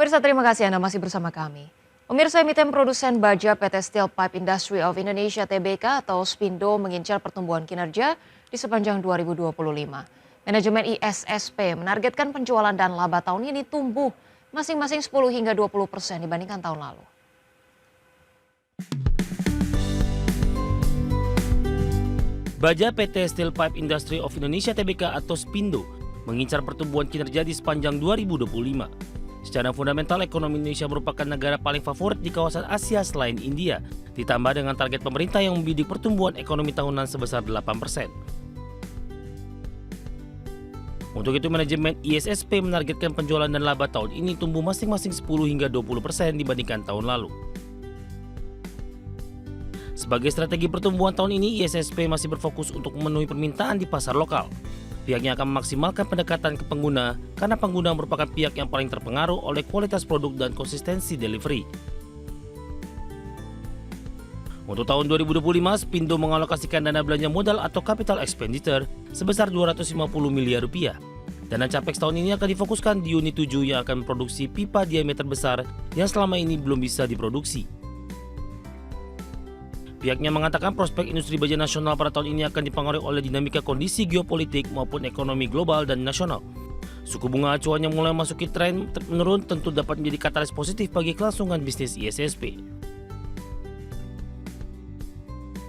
Pemirsa, terima kasih Anda masih bersama kami. Pemirsa, emiten produsen baja PT Steel Pipe Industry of Indonesia (TBK) atau SPINDO mengincar pertumbuhan kinerja di sepanjang 2025. Manajemen ISSP menargetkan penjualan dan laba tahun ini tumbuh masing-masing 10 hingga 20% dibandingkan tahun lalu. Baja PT Steel Pipe Industry of Indonesia (TBK) atau SPINDO mengincar pertumbuhan kinerja di sepanjang 2025. Secara fundamental, ekonomi Indonesia merupakan negara paling favorit di kawasan Asia selain India, ditambah dengan target pemerintah yang membidik pertumbuhan ekonomi tahunan sebesar 8%. Untuk itu, manajemen ISSP menargetkan penjualan dan laba tahun ini tumbuh masing-masing 10 hingga 20% dibandingkan tahun lalu. Sebagai strategi pertumbuhan tahun ini, ISSP masih berfokus untuk memenuhi permintaan di pasar lokal. Pihaknya akan memaksimalkan pendekatan ke pengguna karena pengguna merupakan pihak yang paling terpengaruh oleh kualitas produk dan konsistensi delivery. Untuk tahun 2025, SPINDO mengalokasikan dana belanja modal atau capital expenditure sebesar 250 miliar rupiah. Dana capex tahun ini akan difokuskan di unit 7 yang akan memproduksi pipa diameter besar yang selama ini belum bisa diproduksi. Pihaknya mengatakan prospek industri baja nasional pada tahun ini akan dipengaruhi oleh dinamika kondisi geopolitik maupun ekonomi global dan nasional. Suku bunga acuan yang mulai masuki tren menurun tentu dapat menjadi katalis positif bagi kelangsungan bisnis ISSP.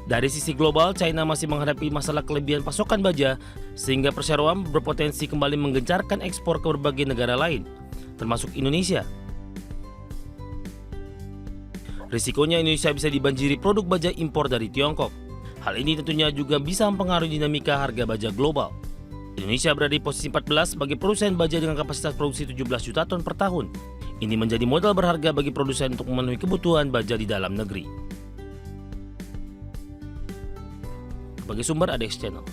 Dari sisi global, China masih menghadapi masalah kelebihan pasokan baja sehingga perseroan berpotensi kembali menggencarkan ekspor ke berbagai negara lain, termasuk Indonesia. Risikonya Indonesia bisa dibanjiri produk baja impor dari Tiongkok. Hal ini tentunya juga bisa mempengaruhi dinamika harga baja global. Indonesia berada di posisi 14 sebagai produsen baja dengan kapasitas produksi 17 juta ton per tahun. Ini menjadi modal berharga bagi produsen untuk memenuhi kebutuhan baja di dalam negeri. Sebagai sumber ADX Channel.